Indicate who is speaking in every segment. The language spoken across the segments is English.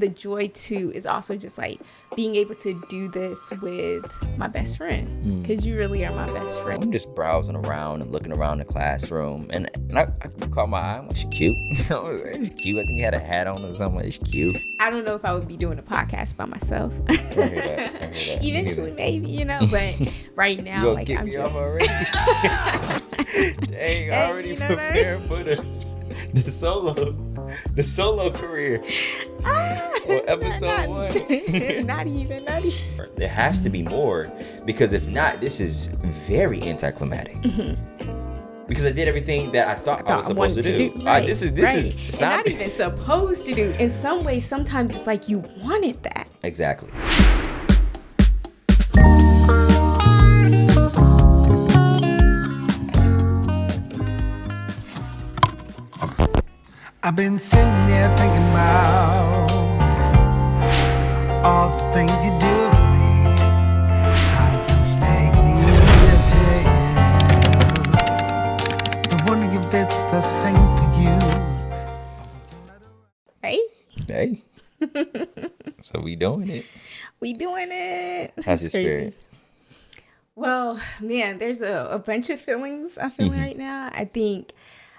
Speaker 1: The joy too is also just like being able to do this with my best friend, because you really are my best friend.
Speaker 2: I'm just browsing around and looking around the classroom, and I caught my eye. She's cute. She's cute. I think he had a hat on or something. She's cute.
Speaker 1: I don't know if I would be doing a podcast by myself.
Speaker 2: I hear that.
Speaker 1: Eventually, maybe, but right now,
Speaker 2: you
Speaker 1: like,
Speaker 2: get
Speaker 1: I'm
Speaker 2: me
Speaker 1: just
Speaker 2: off already. Dang, already preparing for the solo career. Well, episode 1.
Speaker 1: Not even.
Speaker 2: There has to be more, because if not, this is very anticlimactic. Because I did everything that I thought I was supposed to do.
Speaker 1: Right,
Speaker 2: this is
Speaker 1: and not even supposed to do. In some ways, sometimes it's like you wanted that.
Speaker 2: Exactly.
Speaker 3: I've been sitting here thinking about all the things you do for me, how you make me feel. I'm wondering if it's the same for you.
Speaker 1: Hey.
Speaker 2: So we doing it. How's your spirit?
Speaker 1: Well, man, there's a bunch of feelings I'm feeling right now. I think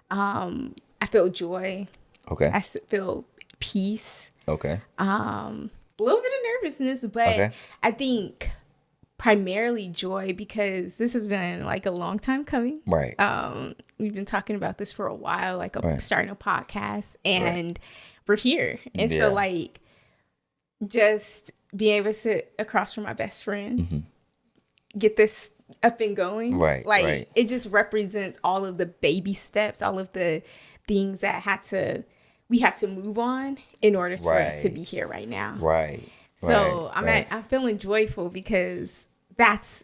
Speaker 1: I feel joy.
Speaker 2: Okay.
Speaker 1: I feel peace.
Speaker 2: Okay.
Speaker 1: A little bit of nervousness, but I think primarily joy, because this has been like a long time coming.
Speaker 2: Right.
Speaker 1: We've been talking about this for a while, like starting a podcast, and we're here. And so like just being able to sit across from my best friend, get this up and going.
Speaker 2: Right.
Speaker 1: It just represents all of the baby steps, all of the things that we had to move on in order for us to be here right now.
Speaker 2: Right.
Speaker 1: So I'm feeling joyful, because that's,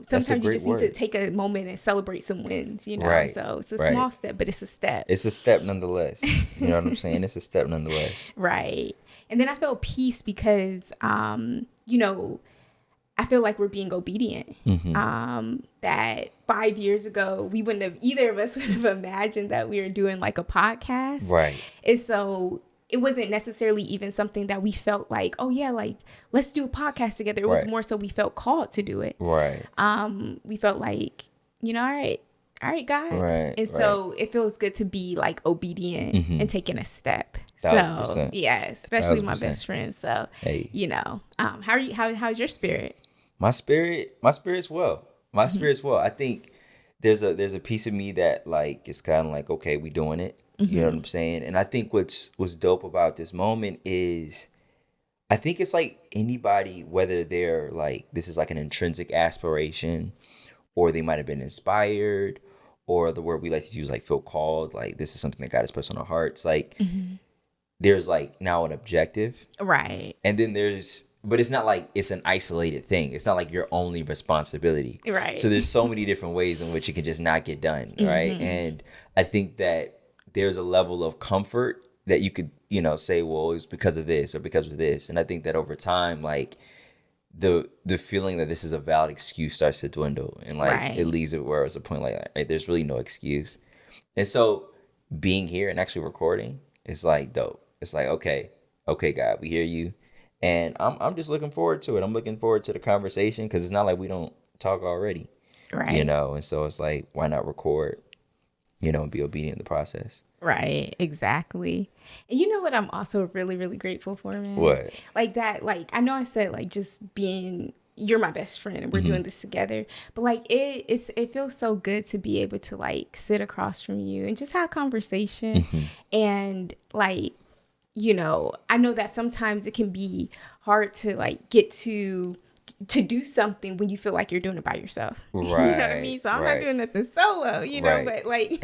Speaker 1: sometimes you just need to take a moment and celebrate some wins,
Speaker 2: Right.
Speaker 1: So it's a small step, but it's a step.
Speaker 2: It's a step nonetheless. You know what I'm saying? It's a step nonetheless.
Speaker 1: Right. And then I feel peace because, I feel like we're being obedient. That 5 years ago, either of us would have imagined that we were doing like a podcast.
Speaker 2: Right.
Speaker 1: And so it wasn't necessarily even something that we felt like, oh yeah, like let's do a podcast together. It was more so we felt called to do it.
Speaker 2: Right.
Speaker 1: We felt like, all right, God.
Speaker 2: Right.
Speaker 1: And so it feels good to be like obedient and taking a step.
Speaker 2: 1,000%.
Speaker 1: So yeah, especially
Speaker 2: 1,000%.
Speaker 1: my best friend. So,
Speaker 2: hey,
Speaker 1: how are you? How's your spirit?
Speaker 2: My spirit's well. I think there's a piece of me that like it's kind of like, okay, we doing it. You know what I'm saying? And I think what's dope about this moment is, I think it's like anybody, whether they're like, this is like an intrinsic aspiration, or they might have been inspired, or the word we like to use, like feel called, like this is something that God has put on our hearts. Like there's like now an objective.
Speaker 1: Right.
Speaker 2: And then but it's not like it's an isolated thing. It's not like your only responsibility.
Speaker 1: Right.
Speaker 2: So there's so many different ways in which it can just not get done. Right. And I think that there's a level of comfort that you could, say, well, it's because of this or because of this. And I think that over time, like the feeling that this is a valid excuse starts to dwindle, and like it leaves it where it's a point like, right, there's really no excuse. And so being here and actually recording is like dope. It's like, okay, God, we hear you. And I'm just looking forward to it. I'm looking forward to the conversation, because it's not like we don't talk already.
Speaker 1: Right.
Speaker 2: And so it's like, why not record, and be obedient in the process.
Speaker 1: Right, exactly. And you know what I'm also really, really grateful for, man?
Speaker 2: What?
Speaker 1: Like that, like, I know I said, like, just you're my best friend and we're doing this together. But, like, it feels so good to be able to, like, sit across from you and just have a conversation. And, like, I know that sometimes it can be hard to, like, get to do something when you feel like you're doing it by yourself.
Speaker 2: Right.
Speaker 1: You know what I mean? So I'm not doing nothing solo, but like,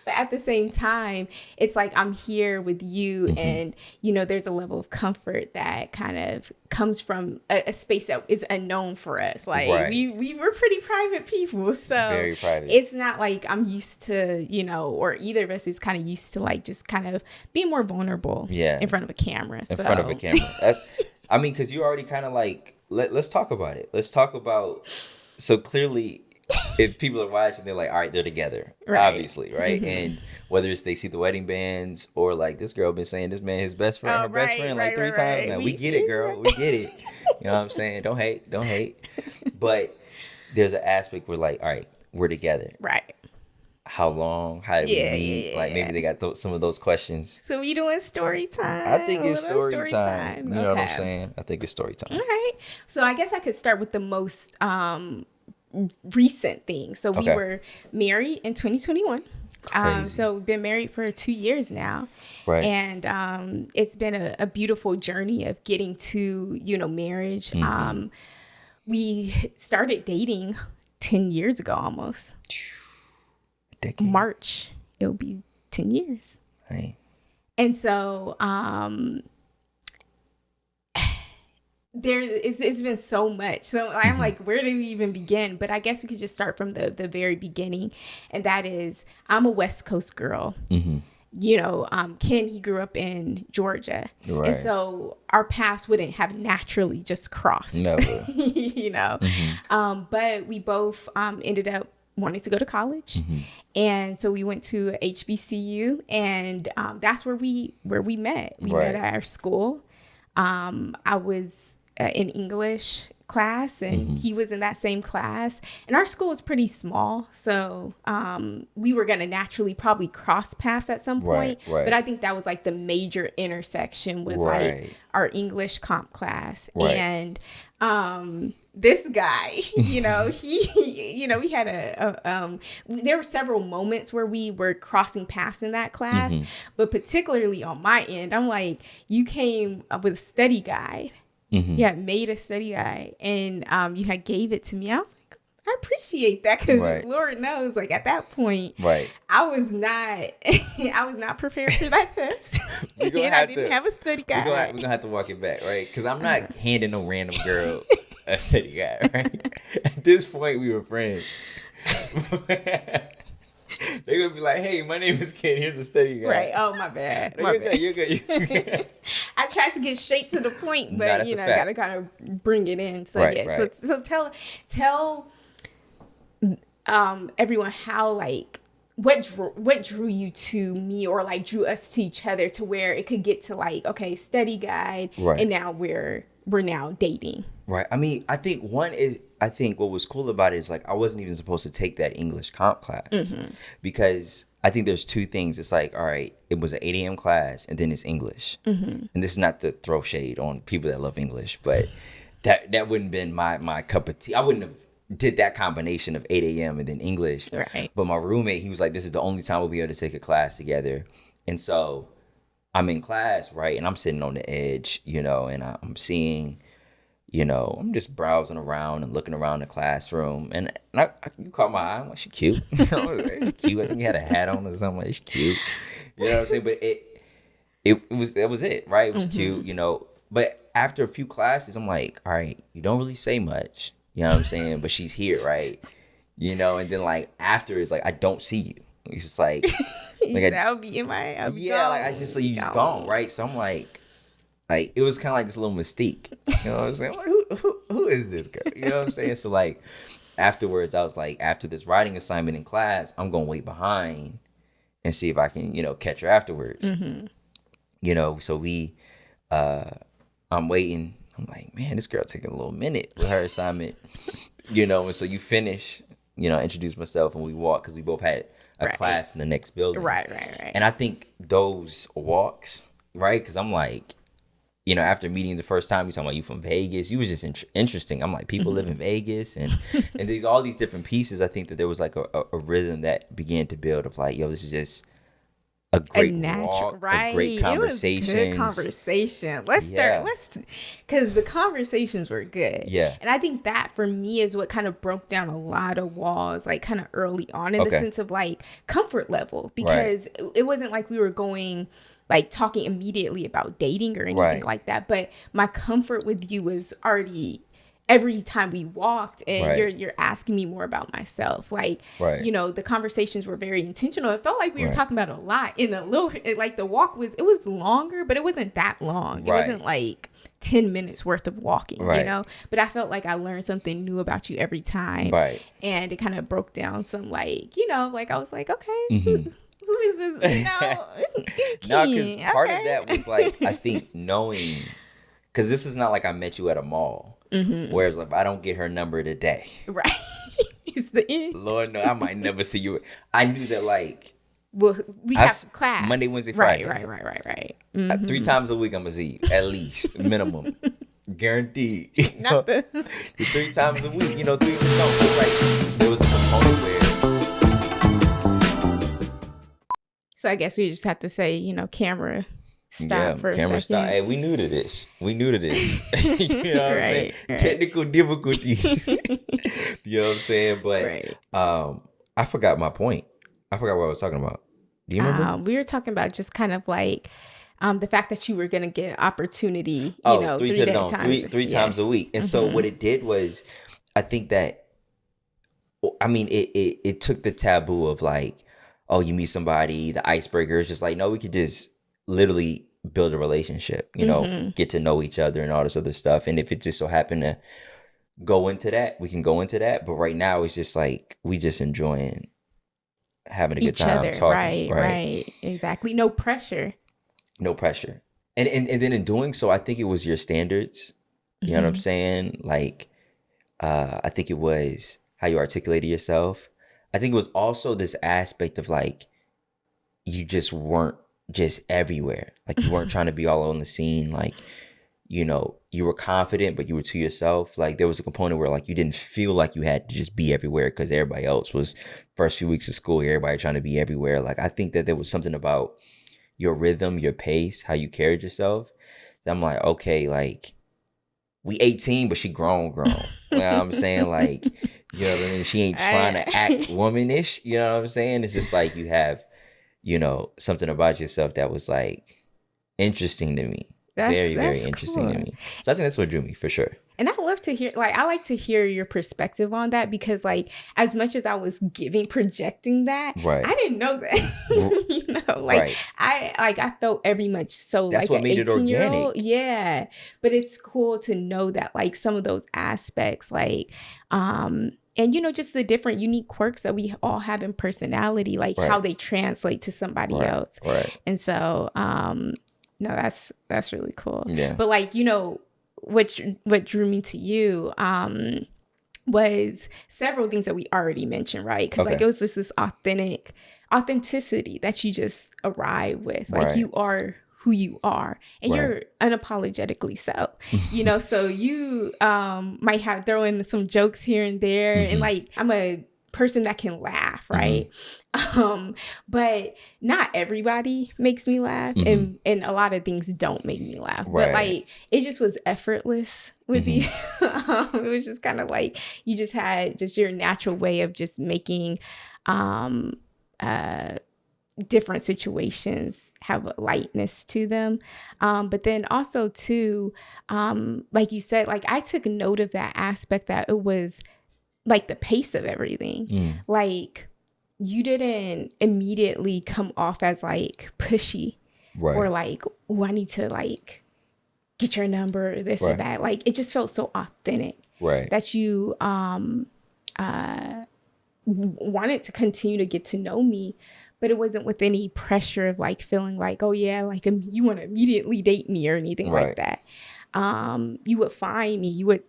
Speaker 1: but at the same time, it's like I'm here with you, and, there's a level of comfort that kind of comes from a space that is unknown for us. Like we were pretty private people. So
Speaker 2: very private.
Speaker 1: It's not like I'm used to, or either of us is kind of used to like just kind of being more vulnerable in front of a camera. In front
Speaker 2: of a camera. Because you already kind of like, let's talk about it. Let's talk about, so clearly if people are watching, they're like, all right, they're together, obviously, right? And whether it's they see the wedding bands or like this girl been saying this man his best friend, her best friend like three times now. We get it, girl. We get it. You know what I'm saying? Don't hate. But there's an aspect where like, all right, we're together.
Speaker 1: Right.
Speaker 2: How long? How did we meet? Like maybe they got some of those questions.
Speaker 1: So we doing story time?
Speaker 2: I think it's story time. You know what I'm saying? I think it's story time.
Speaker 1: All right. So I guess I could start with the most recent thing. So we were married in 2021. So we've been married for 2 years now. Right. And it's been a beautiful journey of getting to, marriage. Mm-hmm. We started dating 10 years ago almost. Decade. March, it'll be 10 years. Right. And so it's been so much. So I'm like, where do we even begin? But I guess we could just start from the very beginning. And that is, I'm a West Coast girl. Mm-hmm. Ken, he grew up in Georgia. Right. And so our paths wouldn't have naturally just crossed. Never. Mm-hmm. But we both ended up wanting to go to college. Mm-hmm. And so we went to HBCU, and that's where we met. We met at our school. I was in English class, and he was in that same class. And our school was pretty small, so we were going to naturally probably cross paths at some point. Right. But I think that was like the major intersection was like our English comp class. Right. And this guy, we had there were several moments where we were crossing paths in that class, but particularly on my end, I'm like, you came up with a study guide. Mm-hmm. You had made a study guide, and you had gave it to me. I was like, I appreciate that, because Lord knows, like at that point, I was not prepared for that test, and I didn't have a study guide.
Speaker 2: We're gonna have to walk it back, right? Because I'm not handing no random girl a study guide, right? At this point, we were friends. They're gonna be like, "Hey, my name is Ken. Here's a study guide."
Speaker 1: Right. Oh, my bad.
Speaker 2: You're good.
Speaker 1: I tried to get straight to the point, but gotta kind of bring it in. So So tell everyone how, like, what drew you to me, or like drew us to each other, to where it could get to like, okay, study guide, and now we're now dating.
Speaker 2: Right. I mean, I think what was cool about it is like I wasn't even supposed to take that English comp class, because I think there's two things. It's like, all right, it was an 8 a.m. class, and then it's English. And this is not to throw shade on people that love English, but that wouldn't have been my cup of tea. I wouldn't have did that combination of 8 a.m. and then English. Right. But my roommate, he was like, this is the only time we'll be able to take a class together. And so I'm in class, right? And I'm sitting on the edge, and I'm seeing, I'm just browsing around and looking around the classroom. And you caught my eye. I'm like, she cute. Cute. I think you had a hat on or something. Like, she cute. You know what I'm saying? But that was it, right? It was cute, But after a few classes, I'm like, all right, you don't really say much. You know what I'm saying? But she's here, right? And then like after, it's like, I don't see you. It's just like
Speaker 1: that would be in my gone.
Speaker 2: Like I just you just gone, right? So I'm like it was kind of like this little mystique. You know what I'm saying? Like, who is this girl? You know what I'm saying? So like afterwards, I was like, after this writing assignment in class, I'm gonna wait behind and see if I can catch her afterwards. So we I'm waiting. I'm like, man, this girl taking a little minute with her assignment, and so you finish, introduce myself, and we walk, because we both had a class in the next building. Right. And I think those walks, right, because I'm like, after meeting the first time, you talking about you from Vegas, you was just interesting. I'm like, people live in Vegas, and all these different pieces. I think that there was like a rhythm that began to build of like, yo, this is just a great walk, a great conversation.
Speaker 1: Good conversation. Let's start. Because the conversations were good. Yeah. And I think that for me is what kind of broke down a lot of walls, like kind of early on, in the sense of like comfort level, because it wasn't like we were going like talking immediately about dating or anything like that. But my comfort with you was already every time we walked, and
Speaker 2: Right.
Speaker 1: you're asking me more about myself. Like,
Speaker 2: Right.
Speaker 1: you know, the conversations were very intentional. It felt like we were
Speaker 2: Right.
Speaker 1: talking about a lot in a little, like the walk was, it was longer, but it wasn't that long. It
Speaker 2: Right.
Speaker 1: wasn't like 10 minutes worth of walking, you
Speaker 2: Right.
Speaker 1: know, but I felt like I learned something new about you every time.
Speaker 2: Right.
Speaker 1: And it kind of broke down some, like, you know, like I was like, okay, who is this? You know,
Speaker 2: No, because
Speaker 1: Keen,
Speaker 2: part of
Speaker 1: okay.
Speaker 2: that was like, I think knowing, because this is not like I met you at a mall. Whereas like, I don't get her number today.
Speaker 1: Right. It's the end.
Speaker 2: Lord, no, I might never see you. I knew that like
Speaker 1: Well, we
Speaker 2: I
Speaker 1: have
Speaker 2: s-
Speaker 1: class.
Speaker 2: Monday, Wednesday,
Speaker 1: Right,
Speaker 2: Friday.
Speaker 1: right.
Speaker 2: 3 times a week I'm gonna see you, at least minimum, guaranteed. You know?
Speaker 1: Not the
Speaker 2: 3 times a week, you know, 3 no. So like there was a component where
Speaker 1: So I guess we just have to say, you know, camera stop for a
Speaker 2: camera
Speaker 1: second.
Speaker 2: stop. Hey, we knew to this. You know what I'm saying?
Speaker 1: Right.
Speaker 2: Technical difficulties. You know what I'm saying? But
Speaker 1: Right.
Speaker 2: I forgot my point. I forgot what I was talking about. Do you remember?
Speaker 1: We were talking about just kind of like the fact that you were going to get an opportunity, you know,
Speaker 2: three times a week. And so what it did was, I think that, I mean, it took the taboo of like, oh, you meet somebody, the icebreaker. It's just like, no, we could just literally build a relationship, you know, get to know each other and all this other stuff. And if it just so happened to go into that, we can go into that. But right now it's just like, we just enjoying having a good
Speaker 1: Each
Speaker 2: time
Speaker 1: other.
Speaker 2: talking.
Speaker 1: Right. Exactly. No pressure.
Speaker 2: No pressure. And then in doing so, I think it was your standards. You know what I'm saying? Like, I think it was how you articulated yourself. I think it was also this aspect of like, you just weren't just everywhere. Like you weren't trying to be all on the scene. Like, you know, you were confident, but you were to yourself. Like there was a component where like you didn't feel like you had to just be everywhere because everybody else was first few weeks of school, everybody trying to be everywhere. Like I think that there was something about your rhythm, your pace, how you carried yourself. I'm like, okay, like we 18, but she grown. You know what I'm saying? Like, you know what I mean? She ain't trying to act womanish. You know what I'm saying? It's just like you have, you know, something about yourself that was like interesting to me. Very interesting to me. So I think that's what drew me for sure.
Speaker 1: And I love to hear, like, I like to hear your perspective on that because, like, as much as I was projecting that,
Speaker 2: Right.
Speaker 1: I didn't know that. You know, like,
Speaker 2: Right.
Speaker 1: I felt every much so
Speaker 2: That's
Speaker 1: like
Speaker 2: what
Speaker 1: an
Speaker 2: made it
Speaker 1: 18-year-old.
Speaker 2: organic.
Speaker 1: Yeah. But it's cool to know that, like, some of those aspects, like, and, you know, just the different unique quirks that we all have in personality, like
Speaker 2: Right.
Speaker 1: how they translate to somebody else.
Speaker 2: Right.
Speaker 1: And so, no, that's really cool.
Speaker 2: Yeah.
Speaker 1: But like, you know, what drew me to you was several things that we already mentioned, right? Because like it was just this authenticity that you just arrive with. Like
Speaker 2: Right.
Speaker 1: you are who you are, and you're unapologetically so. You know, so you might have throw in some jokes here and there, and like I'm a person that can laugh, right? But not everybody makes me laugh, and a lot of things don't make me laugh.
Speaker 2: Right.
Speaker 1: But like it just was effortless with you. It was just kind of like you just had just your natural way of just making different situations have a lightness to them. But then also too, like you said, like I took note of that aspect that it was like the pace of everything. Like you didn't immediately come off as like pushy or like, oh, I need to like get your number or this or that. Like it just felt so authentic that you wanted to continue to get to know me, but it wasn't with any pressure of like feeling like, oh yeah, like you want to immediately date me or anything like that. You would find me, you would,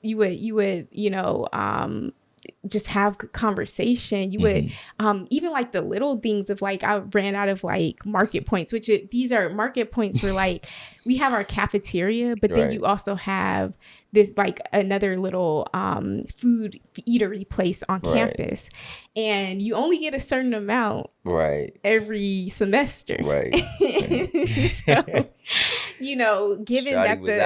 Speaker 1: you know, just have conversation. You would even like the little things of like I ran out of like market points, which these are market points for like we have our cafeteria, but then you also have this like another little food eatery place on campus, and you only get a certain amount every semester. So you know, given
Speaker 2: Shawty
Speaker 1: that
Speaker 2: was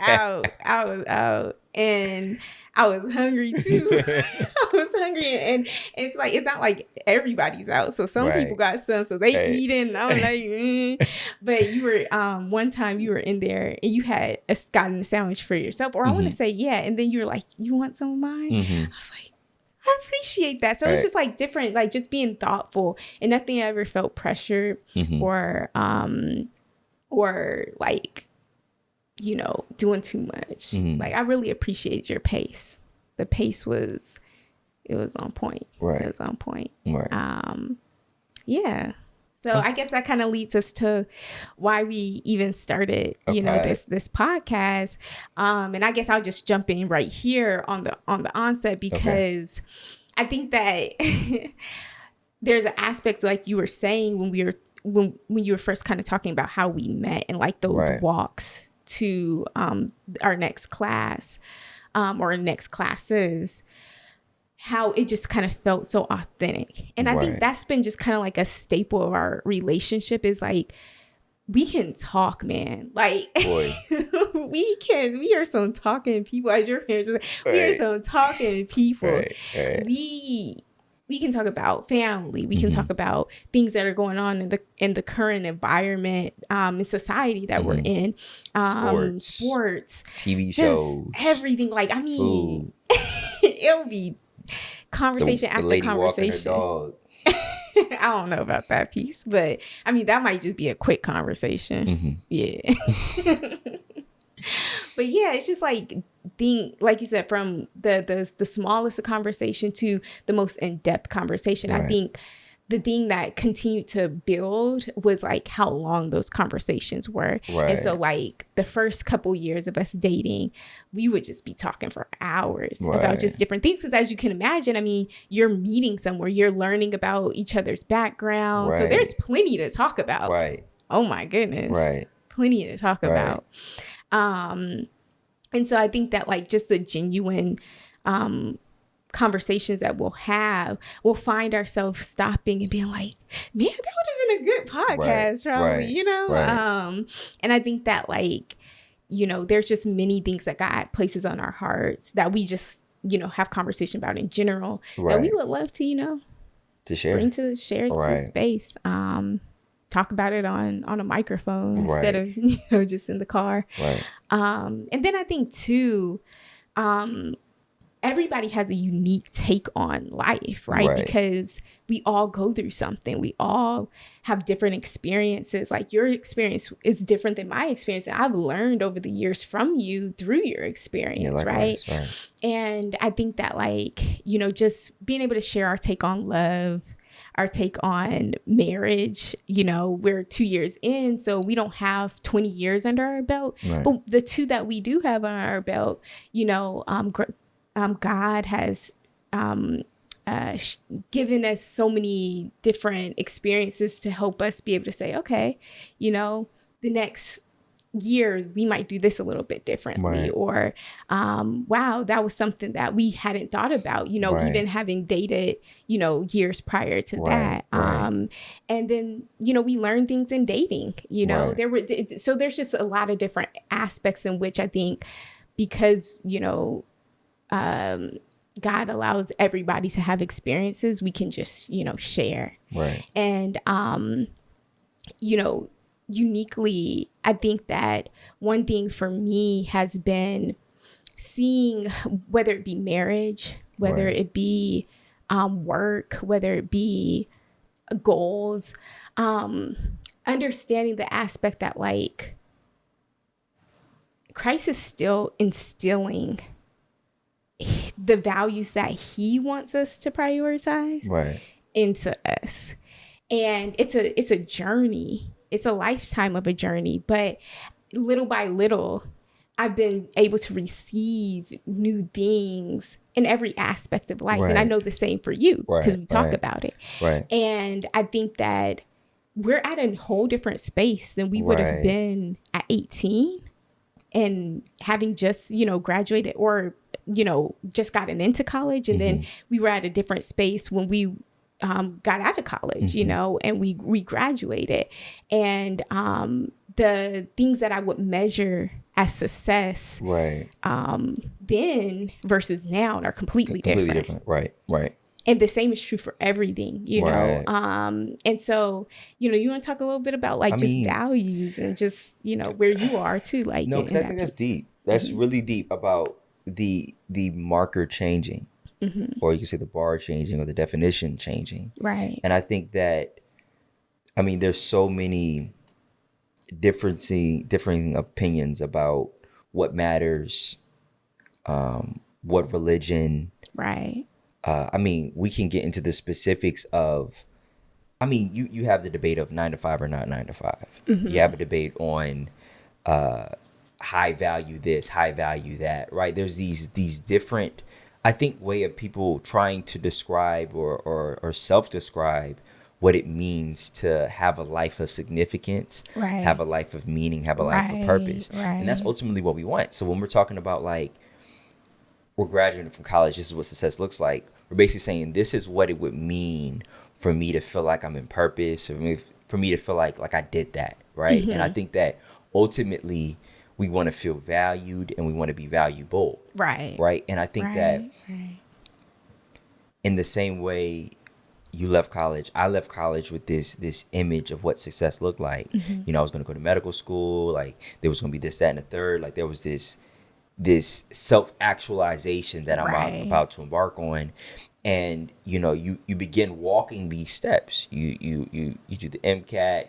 Speaker 2: out.
Speaker 1: I was out, and I was hungry too. I was hungry, and it's like it's not like everybody's out. So some people got some, so they eating. And I'm like, but you were one time you were in there and you had gotten a sandwich for yourself, or I want to say and then you were like, you want some of mine? I was like, I appreciate that. So it's just like different, like just being thoughtful, and nothing I ever felt pressured or like, you know, doing too much. Like I really appreciate your pace. The pace was on point. It was on point. Yeah. So I guess that kind of leads us to why we even started, you know, this podcast. And I guess I'll just jump in right here on the onset, because I think that there's an aspect, like you were saying when you were first kind of talking about how we met and like those walks to our next class or next classes, how it just kind of felt so authentic. And I think that's been just kind of like a staple of our relationship, is like, we can talk, man. Like, we are some talking people, as your parents are like, we are some talking people. We can talk about family. We can talk about things that are going on in the current environment, in society that we're in, sports,
Speaker 2: TV shows,
Speaker 1: everything. Like, I mean, it'll be conversation after
Speaker 2: lady
Speaker 1: conversation.
Speaker 2: Walking her dog.
Speaker 1: I don't know about that piece, but I mean, that might just be a quick conversation. Yeah. But yeah, it's just like like you said, from the smallest of conversation to the most in-depth conversation. I think the thing that continued to build was like how long those conversations were. And so like the first couple years of us dating, we would just be talking for hours about just different things. Because as you can imagine, I mean, you're meeting somewhere, you're learning about each other's background. So there's plenty to talk about. Oh my goodness. Plenty to talk about. And so I think that like just the genuine conversations that we'll find ourselves stopping and being like, man, that would have been a good podcast, probably, you know? And I think that like, you know, there's just many things that God places on our hearts that we just, you know, have conversation about in general that we would love to, you know,
Speaker 2: to share,
Speaker 1: to space. Talk about it on a microphone instead of, you know, just in the car. And then I think too, everybody has a unique take on life, right? Because we all go through something. We all have different experiences. Like your experience is different than my experience. And I've learned over the years from you through your experience, right? And I think that like, you know, just being able to share our take on love, our take on marriage, you know, we're 2 years in, so we don't have 20 years under our belt. But the 2 that we do have on our belt, you know, God has given us so many different experiences to help us be able to say, okay, you know, the next year we might do this a little bit differently, or wow, that was something that we hadn't thought about, you know, even having dated, you know, years prior to that. And then, you know, we learn things in dating, you know, so there's just a lot of different aspects in which I think, because, you know, God allows everybody to have experiences, we can just, you know, share. And you know, uniquely, I think that one thing for me has been seeing, whether it be marriage, whether it be work, whether it be goals, understanding the aspect that like Christ is still instilling the values that he wants us to prioritize into us. And it's a journey. It's a lifetime of a journey, but little by little, I've been able to receive new things in every aspect of life. And I know the same for you, because we talk about it. And I think that we're at a whole different space than we would have been at 18 and having just, you know, graduated, or, you know, just gotten into college. And then we were at a different space when we got out of college, you know, and we graduated. And the things that I would measure as success
Speaker 2: Right.
Speaker 1: then versus now are completely different.
Speaker 2: Right. Right.
Speaker 1: And the same is true for everything, you know? And so, you know, you want to talk a little bit about like values and just, you know, where you are too. Like,
Speaker 2: no, because I think that's deep. That's really deep about the marker changing, or you can say the bar changing or the definition changing.
Speaker 1: Right.
Speaker 2: And I think that, I mean, there's so many differing opinions about what matters, what religion.
Speaker 1: Right.
Speaker 2: I mean, we can get into the specifics of, I mean, you have the debate of 9 to 5 or not 9 to 5. You have a debate on high value this, high value that, right? There's these different, I think, way of people trying to describe or self-describe what it means to have a life of significance, have a life of meaning, have a life of purpose. And that's ultimately what we want. So when we're talking about like, we're graduating from college, this is what success looks like. We're basically saying this is what it would mean for me to feel like I'm in purpose, for me to feel like I did that, right? And I think that ultimately we want to feel valued and we want to be valuable, right? And I think that in the same way you left college, I left college with this image of what success looked like. You know, I was going to go to medical school, like there was going to be this, that, and the third, like there was this self-actualization that I'm about to embark on. And you know, you begin walking these steps. You do the MCAT,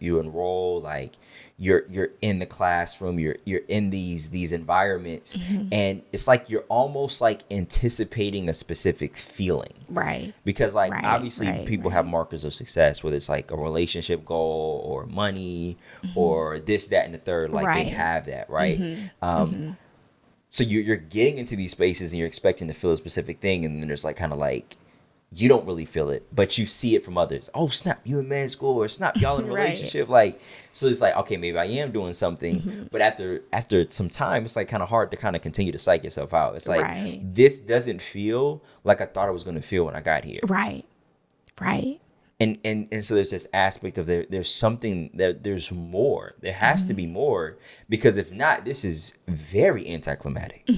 Speaker 2: you enroll, like you're in the classroom, you're in these environments, and it's like you're almost like anticipating a specific feeling, right? Because like obviously people have markers of success, whether it's like a relationship goal or money or this, that, and the third, like they have that, right? So you're getting into these spaces and you're expecting to feel a specific thing, and then there's like kind of like you don't really feel it, but you see it from others. Oh snap, you in med school, or snap, y'all in a relationship. Like, so it's like, okay, maybe I am doing something, but after some time, it's like kind of hard to kind of continue to psych yourself out. It's like this doesn't feel like I thought it was going to feel when I got here. Right. And so there's this aspect of there's something there's more. There has to be more, because if not, this is very anticlimactic.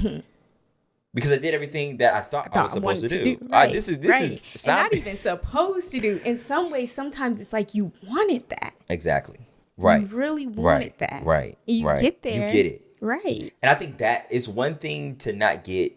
Speaker 2: Because I did everything that I thought I was supposed to do. This is and
Speaker 1: not even supposed to do. In some ways, sometimes it's like you wanted that.
Speaker 2: Exactly. Right.
Speaker 1: You really wanted that.
Speaker 2: Right.
Speaker 1: And you get there.
Speaker 2: You get it.
Speaker 1: Right.
Speaker 2: And I think that is one thing, to not get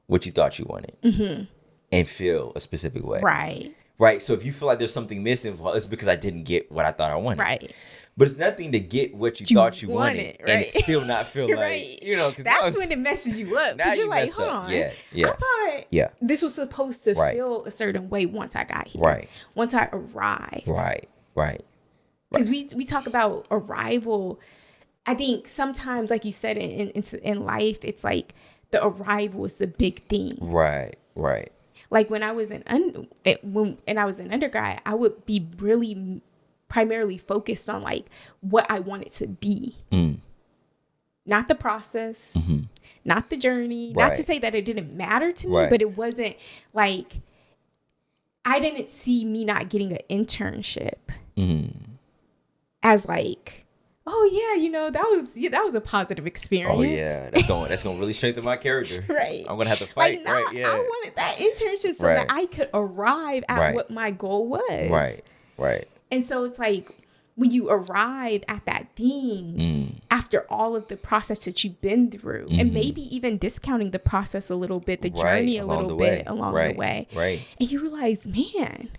Speaker 2: what you thought you wanted and feel a specific way. Right. So if you feel like there's something missing, well, it's because I didn't get what I thought I wanted. Right. But it's nothing to get what you thought you wanted and it still not feel like, you know, because
Speaker 1: that's when it messes you up. Because you're like, hold on. I thought this was supposed to feel a certain way once I got here. Right. Once I arrived. Right. Because we talk about arrival. I think sometimes, like you said, in life, it's like the arrival is the big thing. Right. Like when I was in undergrad, I would be really primarily focused on like what I wanted to be, not the process, not the journey. Not to say that it didn't matter to me, but it wasn't like, I didn't see me not getting an internship as like, oh yeah, you know, that was a positive experience.
Speaker 2: Oh yeah, that's going to really strengthen my character. Right. I'm going to have to fight.
Speaker 1: Like,
Speaker 2: right. Yeah.
Speaker 1: I wanted that internship so that I could arrive at what my goal was. Right. And so it's like when you arrive at that thing after all of the process that you've been through, and maybe even discounting the process a little bit, the journey a little bit along the way. Right. And you realize, man,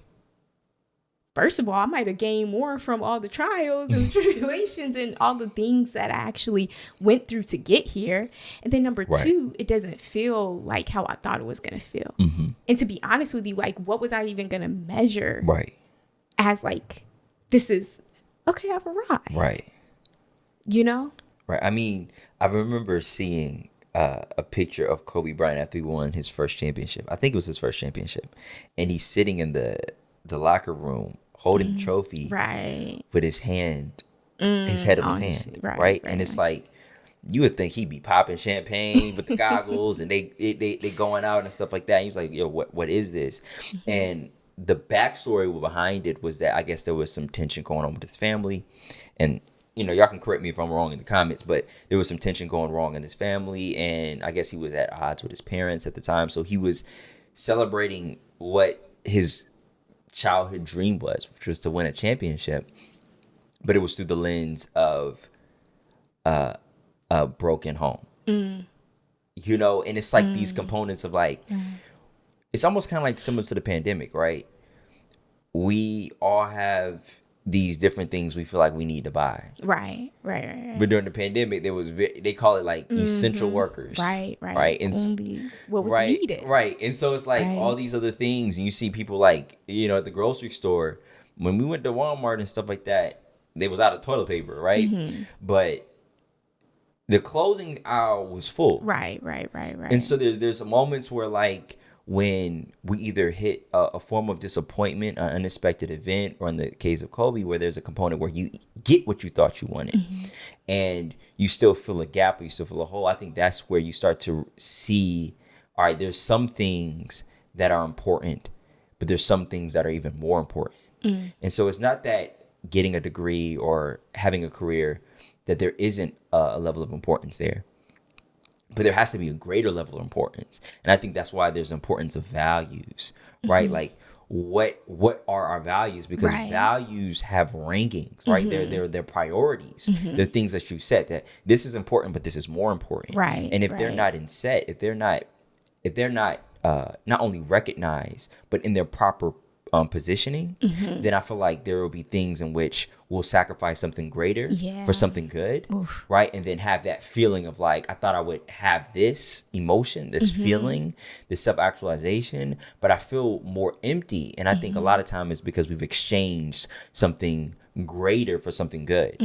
Speaker 1: first of all, I might have gained more from all the trials and tribulations and all the things that I actually went through to get here. And then number two, it doesn't feel like how I thought it was going to feel. And to be honest with you, like, what was I even going to measure as like, this is, okay, I've arrived. Right. You know?
Speaker 2: Right. I mean, I remember seeing a picture of Kobe Bryant after he won his first championship. I think it was his first championship. And he's sitting in the locker room holding the trophy with his hand, his head on his hand, right? And it's like, you would think he'd be popping champagne with the goggles and they going out and stuff like that. And he was like, yo, what is this? And the backstory behind it was that I guess there was some tension going on with his family, and y'all can correct me if I'm wrong in the comments, but there was some tension going wrong in his family, and I guess he was at odds with his parents at the time. So he was celebrating what his childhood dream was, which was to win a championship, but it was through the lens of a broken home. And it's like these components of like, it's almost kind of like similar to the pandemic, right? We all have these different things we feel like we need to buy.
Speaker 1: Right.
Speaker 2: But during the pandemic, they call it like essential workers. Right. And
Speaker 1: only what was needed.
Speaker 2: Right. And so it's like all these other things, and you see people like, at the grocery store, when we went to Walmart and stuff like that, they was out of toilet paper, right? But the clothing aisle was full. Right. And so there's moments where like, when we either hit a form of disappointment, an unexpected event, or in the case of Kobe, where there's a component where you get what you thought you wanted and you still feel a gap, or you still feel a hole, I think that's where you start to see, all right, there's some things that are important, but there's some things that are even more important. And so it's not that getting a degree or having a career, that there isn't a level of importance there. But there has to be a greater level of importance. And I think that's why there's importance of values, right? Like what are our values? Because values have rankings, right? They're priorities. They're things that you set, that this is important, but this is more important. Right. And if they're not if they're not not only recognized, but in their proper positioning, then I feel like there will be things in which we'll sacrifice something greater for something good. Right. And then have that feeling of like, I thought I would have this emotion, this feeling, this self-actualization, but I feel more empty. And I think a lot of time is because we've exchanged something greater for something good.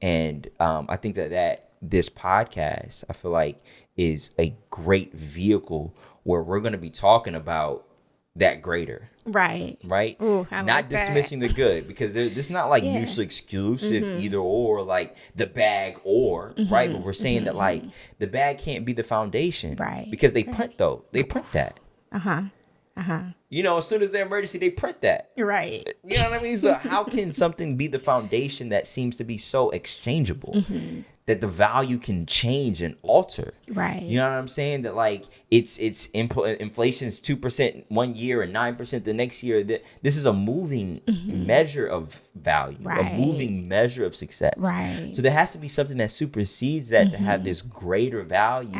Speaker 2: And I think that this podcast, I feel like, is a great vehicle where we're going to be talking about that greater. Right.
Speaker 1: Ooh,
Speaker 2: not like dismissing the good, because this is not like mutually exclusive either or, like the bag or, right? But we're saying that like the bag can't be the foundation, right? Because they print that. As soon as they're emergency, they print that.
Speaker 1: Right.
Speaker 2: You know what I mean? So how can something be the foundation that seems to be so exchangeable? That the value can change and alter. Right. You know what I'm saying? That like inflation's 2% one year and 9% the next year. That this is a moving measure of value, a moving measure of success. Right. So there has to be something that supersedes that to have this greater value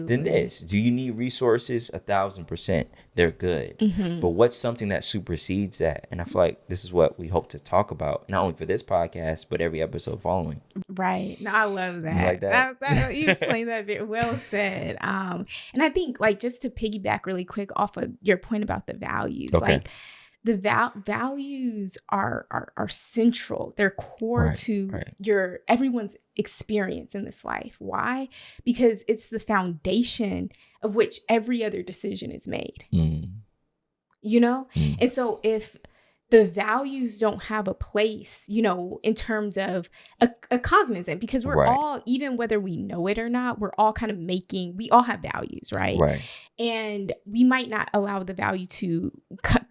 Speaker 2: than this. Do you need resources? 1,000%. They're good. But what's something that supersedes that? And I feel like this is what we hope to talk about, not only for this podcast, but every episode following.
Speaker 1: Right. No, I love that. You like that? You explained that very well said. And I think like just to piggyback really quick off of your point about the values, like the values are central. They're core to everyone's experience in this life. Why? Because it's the foundation of which every other decision is made. And so if the values don't have a place, in terms of a cognizant, because we're all, even whether we know it or not, we're all kind of we all have values, right? And we might not allow the value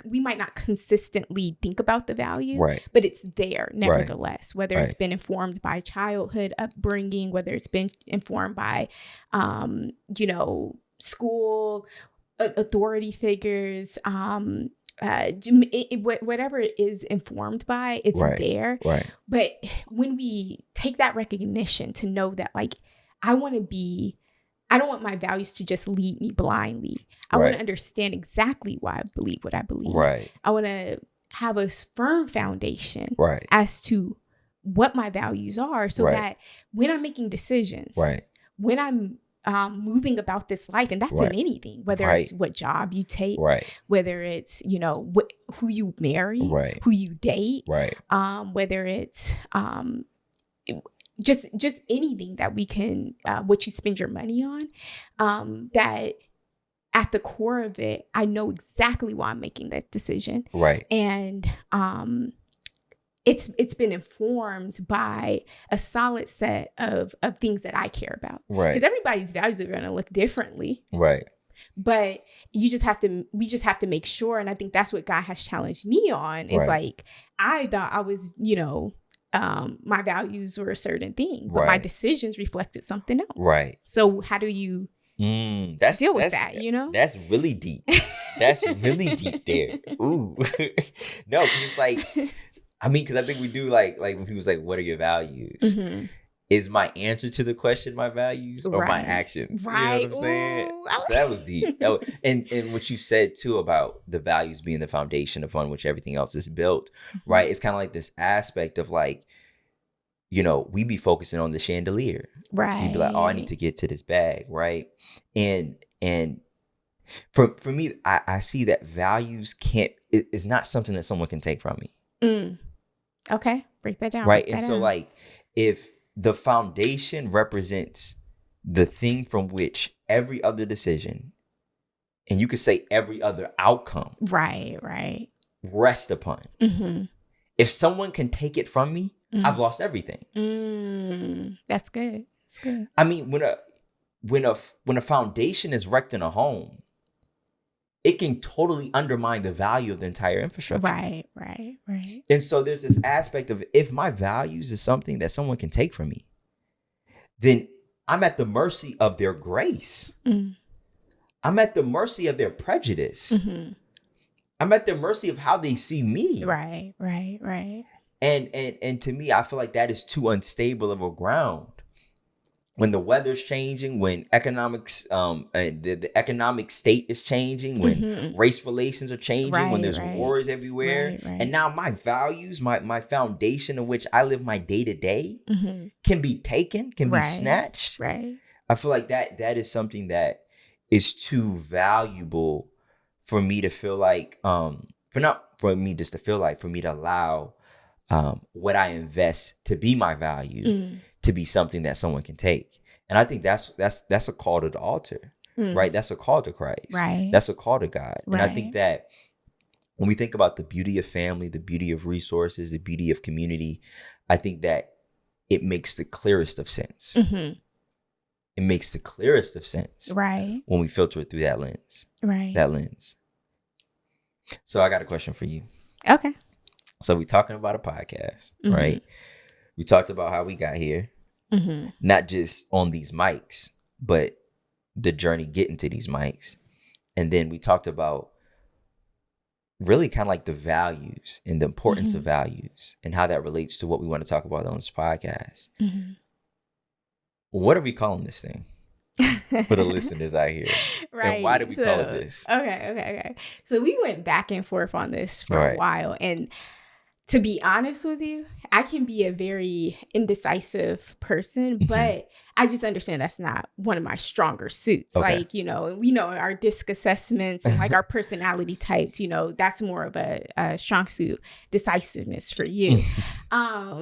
Speaker 1: we might not consistently think about the value, but it's there nevertheless, whether it's been informed by childhood upbringing, whether it's been informed by, school, authority figures, whatever it is informed by, it's there. But when we take that recognition to know that like, I don't want my values to just lead me blindly. I want to understand exactly why I believe what I believe. I want to have a firm foundation as to what my values are, so that when I'm making decisions, when I'm moving about this life, and that's in anything, whether it's what job you take, whether it's who you marry, who you date, whether it's just anything that we can what you spend your money on, that at the core of it, I know exactly why I'm making that decision, and it's been informed by a solid set of things that I care about. Because everybody's values are going to look differently. But we just have to make sure. And I think that's what God has challenged me on, is like, I thought I was, my values were a certain thing, but my decisions reflected something else.
Speaker 2: Right.
Speaker 1: So how do you deal with that, you know?
Speaker 2: That's really deep. That's really deep there. Ooh. No, because it's like, I mean, because I think we do like when people's like, what are your values? Is my answer to the question my values or my actions?
Speaker 1: Right.
Speaker 2: You know what I'm saying?
Speaker 1: Ooh,
Speaker 2: So that was deep. And what you said too about the values being the foundation upon which everything else is built, right? It's kind of like this aspect of like, you know, we be focusing on the chandelier.
Speaker 1: Right.
Speaker 2: You'd be like, oh, I need to get to this bag, right? And for me, I see that values it's not something that someone can take from me.
Speaker 1: Okay, break that down.
Speaker 2: Right. And so like if the foundation represents the thing from which every other decision, and you could say every other outcome,
Speaker 1: right,
Speaker 2: rest upon. If someone can take it from me, I've lost everything.
Speaker 1: That's good. That's good.
Speaker 2: I mean, when a foundation is wrecked in a home, it can totally undermine the value of the entire infrastructure.
Speaker 1: Right.
Speaker 2: And so there's this aspect of, if my values is something that someone can take from me, then I'm at the mercy of their grace. I'm at the mercy of their prejudice. I'm at the mercy of how they see me.
Speaker 1: Right.
Speaker 2: And to me, I feel like that is too unstable of a ground. When the weather's changing, when economics, the economic state is changing, when race relations are changing, when there's wars everywhere. And now my values, my foundation in which I live my day to day can be taken, can be snatched.
Speaker 1: Right.
Speaker 2: I feel like that is something that is too valuable for me to feel like, for me to allow what I invest to be my value to be something that someone can take. And I think that's a call to the altar, right? That's a call to Christ.
Speaker 1: Right.
Speaker 2: That's a call to God. And I think that when we think about the beauty of family, the beauty of resources, the beauty of community, I think that it makes the clearest of sense. It makes the clearest of sense.
Speaker 1: Right.
Speaker 2: When we filter it through that lens.
Speaker 1: Right.
Speaker 2: That lens. So I got a question for you.
Speaker 1: Okay.
Speaker 2: So we're talking about a podcast, right? We talked about how we got here, not just on these mics, but the journey getting to these mics. And then we talked about really kind of like the values and the importance of values and how that relates to what we want to talk about on this podcast. What are we calling this thing for the listeners out here?
Speaker 1: Right.
Speaker 2: And why did we call it this?
Speaker 1: Okay. So we went back and forth on this for a while. And to be honest with you, I can be a very indecisive person, but I just understand that's not one of my stronger suits.
Speaker 2: Okay.
Speaker 1: Like, you know, we know our DISC assessments and like our personality types, you know, that's more of a strong suit, decisiveness for you.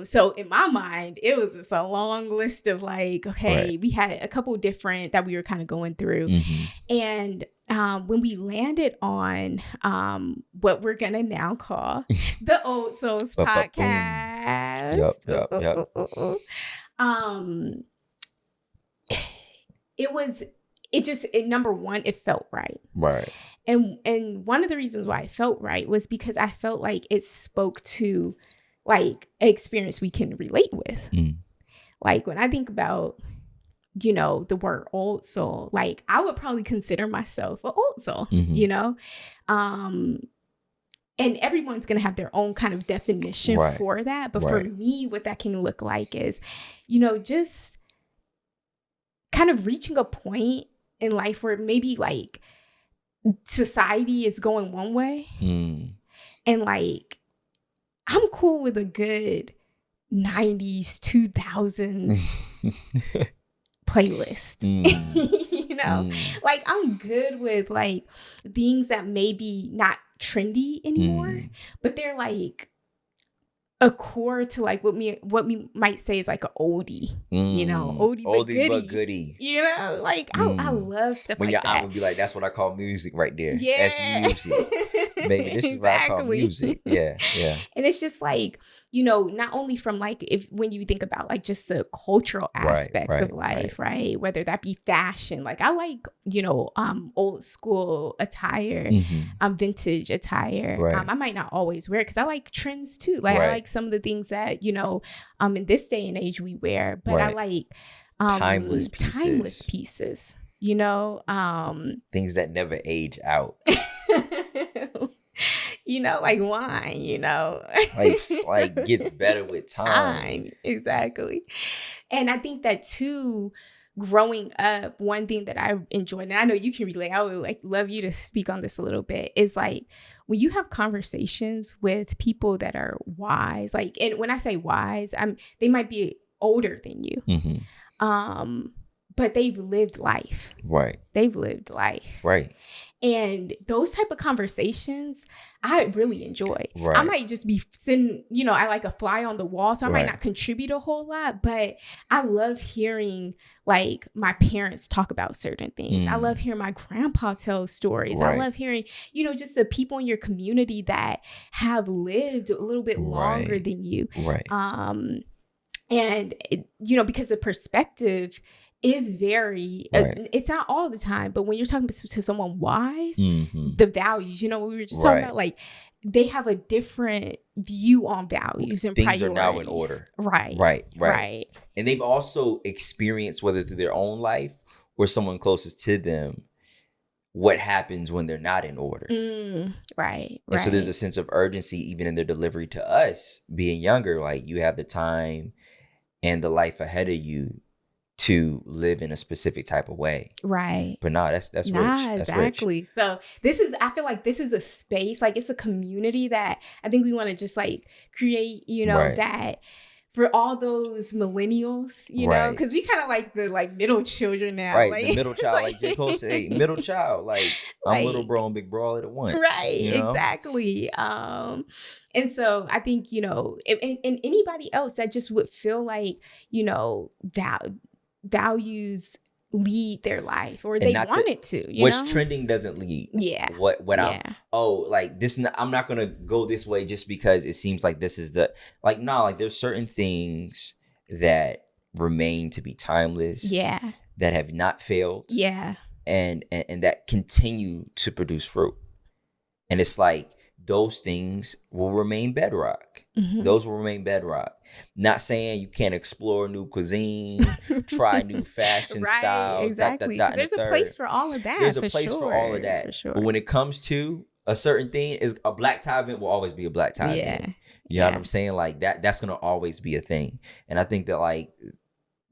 Speaker 1: So in my mind, it was just a long list of like, okay, we had a couple different that we were kind of going through. And when we landed on what we're gonna now call the Olde Souls podcast, number one, it felt right. And one of the reasons why it felt right was because I felt like it spoke to like an experience we can relate with. Like when I think about, you know, the word old soul, like I would probably consider myself an old soul, you know? And everyone's going to have their own kind of definition for that. But for me, what that can look like is, you know, just kind of reaching a point in life where maybe like society is going one way. And like, I'm cool with a good 90s, 2000s playlist. You know, like I'm good with like things that maybe not trendy anymore, but they're like a core to like what we might say is like an oldie, you know, oldie but goodie. You know, like I love stuff
Speaker 2: when
Speaker 1: like
Speaker 2: your
Speaker 1: that.
Speaker 2: aunt would be like, that's what I call music right there.
Speaker 1: Yeah.
Speaker 2: That's music. Baby, this is what I call music. Yeah.
Speaker 1: And it's just like, you know, not only from like when you think about like just the cultural aspects of life, right? Whether that be fashion, like I like, you know, old school attire, vintage attire. I might not always wear it because I like trends too. Like I like some of the things that, you know, in this day and age we wear, but I like
Speaker 2: timeless
Speaker 1: pieces, you know,
Speaker 2: things that never age out.
Speaker 1: You know, like wine, you know,
Speaker 2: like gets better with time.
Speaker 1: Exactly. And I think that too, growing up, one thing that I enjoyed, and I know you can relate, I would like love you to speak on this a little bit, is like when you have conversations with people that are wise, like, and when I say wise, they might be older than you.
Speaker 2: Mm-hmm.
Speaker 1: But they've lived life.
Speaker 2: Right.
Speaker 1: They've lived life.
Speaker 2: Right.
Speaker 1: And those type of conversations, I really enjoy.
Speaker 2: Right.
Speaker 1: I might just be sitting, you know, I like a fly on the wall, so I might not contribute a whole lot, but I love hearing like my parents talk about certain things. I love hearing my grandpa tell stories. I love hearing, you know, just the people in your community that have lived a little bit longer than you.
Speaker 2: Right.
Speaker 1: And, you know, because the perspective is very, it's not all the time, but when you're talking to someone wise, the values, you know, we were just talking about, like, they have a different view on values and
Speaker 2: things
Speaker 1: priorities.
Speaker 2: Are now in order.
Speaker 1: Right.
Speaker 2: And they've also experienced, whether through their own life or someone closest to them, what happens when they're not in order.
Speaker 1: Right.
Speaker 2: And so there's a sense of urgency even in their delivery to us being younger. Like, you have the time and the life ahead of you to live in a specific type of way. Right. But no, that's rich. That's
Speaker 1: exactly.
Speaker 2: Rich.
Speaker 1: So I feel like this is a space, like it's a community that I think we want to just like create, you know, that for all those millennials, you know, because we kind of like the like middle children now.
Speaker 2: Right.
Speaker 1: Like,
Speaker 2: the middle child, like J. Cole said, hey, middle child. Like, I'm little bro and big bro all at once.
Speaker 1: Right.
Speaker 2: You know?
Speaker 1: Exactly. And so I think, you know, and anybody else that just would feel like, you know, values lead their life, or they want it to, you know?
Speaker 2: Trending doesn't lead. I'm not gonna go this way just because it seems like this is the, like, no, like there's certain things that remain to be timeless, that have not failed, and that continue to produce fruit. And it's like those things will remain bedrock. Those will remain bedrock. Not saying you can't explore new cuisine, try new fashion styles.
Speaker 1: Exactly. There's a place for all of that.
Speaker 2: There's a place for all of that. For sure. But when it comes to a certain thing, is a black tie event will always be a black tie event. You know what I'm saying? Like that's gonna always be a thing. And I think that like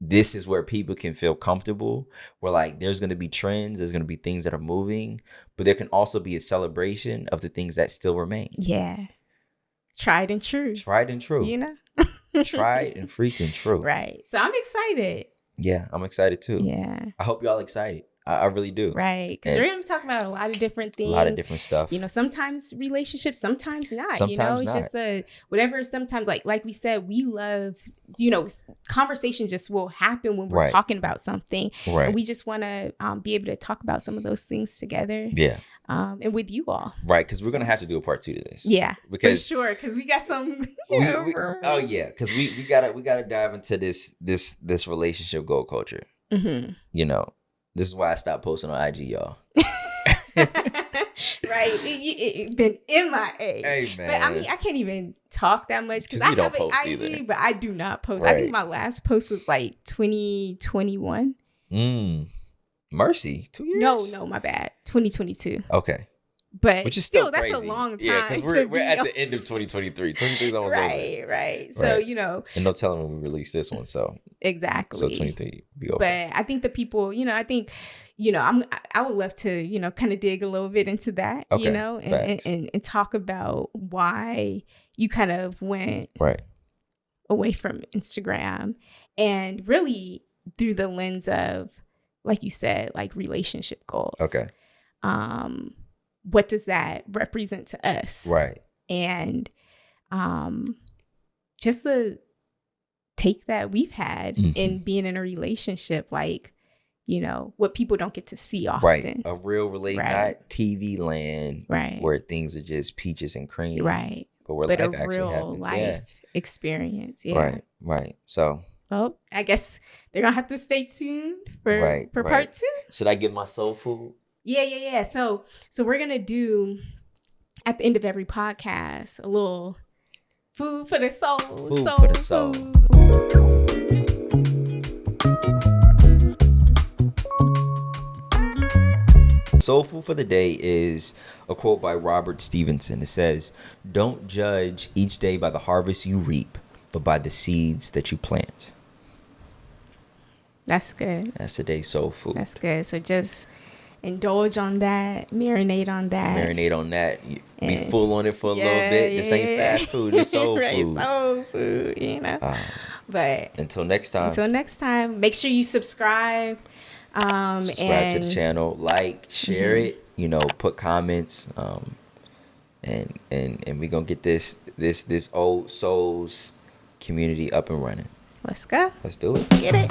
Speaker 2: this is where people can feel comfortable, where like there's going to be trends, there's going to be things that are moving, but there can also be a celebration of the things that still remain.
Speaker 1: Tried and true. You know?
Speaker 2: Tried and freaking true.
Speaker 1: Right. So I'm excited.
Speaker 2: Yeah, I'm excited too. Yeah. I hope y'all excited. I really do.
Speaker 1: Right. Because we're going to be talking about a lot of different things.
Speaker 2: A lot of different stuff.
Speaker 1: You know, sometimes relationships, sometimes not. Sometimes you know, it's just whatever. Sometimes, like we said, we love, you know, conversation just will happen when we're talking about something. Right. And we just want to be able to talk about some of those things together. Yeah. And with you all.
Speaker 2: Right. Because we're going to have to do a part 2 to this.
Speaker 1: Yeah. Because, for sure. Because we got some.
Speaker 2: Oh, yeah. Because we gotta dive into this relationship goal culture. You know. This is why I stopped posting on IG, y'all.
Speaker 1: Right. It been MIA.
Speaker 2: Hey, man.
Speaker 1: But I mean, I can't even talk that much because I have an IG, either. But I do not post. Right. I think my last post was like 2021.
Speaker 2: Mercy. 2 years?
Speaker 1: No, my bad. 2022.
Speaker 2: Okay.
Speaker 1: But which is still that's a long time.
Speaker 2: Yeah, because we're at the end of 2023. 2023 is almost over.
Speaker 1: Right. So, you know.
Speaker 2: And no telling when we release this one. So
Speaker 1: exactly.
Speaker 2: So 23 be over.
Speaker 1: But I think the people, you know, I would love to, you know, kind of dig a little bit into that, you know, and talk about why you kind of went away from Instagram, and really through the lens of, like you said, like relationship goals. Okay. What does that represent to us? Right. And just the take that we've had in being in a relationship, like, you know, what people don't get to see often.
Speaker 2: Right. A real not TV land where things are just peaches and cream.
Speaker 1: Right.
Speaker 2: But where life
Speaker 1: a
Speaker 2: actually
Speaker 1: real
Speaker 2: happens.
Speaker 1: life experience. Yeah.
Speaker 2: Right. So.
Speaker 1: Well, I guess they're going to have to stay tuned for part 2.
Speaker 2: Should I get my soul food?
Speaker 1: Yeah. So we're going to do, at the end of every podcast, a little Food for the soul.
Speaker 2: Food for the soul. Soul food for the day is a quote by Robert Stevenson. It says, "Don't judge each day by the harvest you reap, but by the seeds that you plant."
Speaker 1: That's good.
Speaker 2: That's today's soul food.
Speaker 1: That's good. So just indulge on that, marinate on that.
Speaker 2: Marinate on that. Be full on it for a little bit. This ain't fast food. It's soul
Speaker 1: right,
Speaker 2: food.
Speaker 1: Soul food, you know. But
Speaker 2: until next time,
Speaker 1: make sure you subscribe.
Speaker 2: Subscribe to the channel, like, share it, you know, put comments, and we're gonna get this Olde Souls community up and running.
Speaker 1: Let's go.
Speaker 2: Let's do it.
Speaker 1: Let's get it.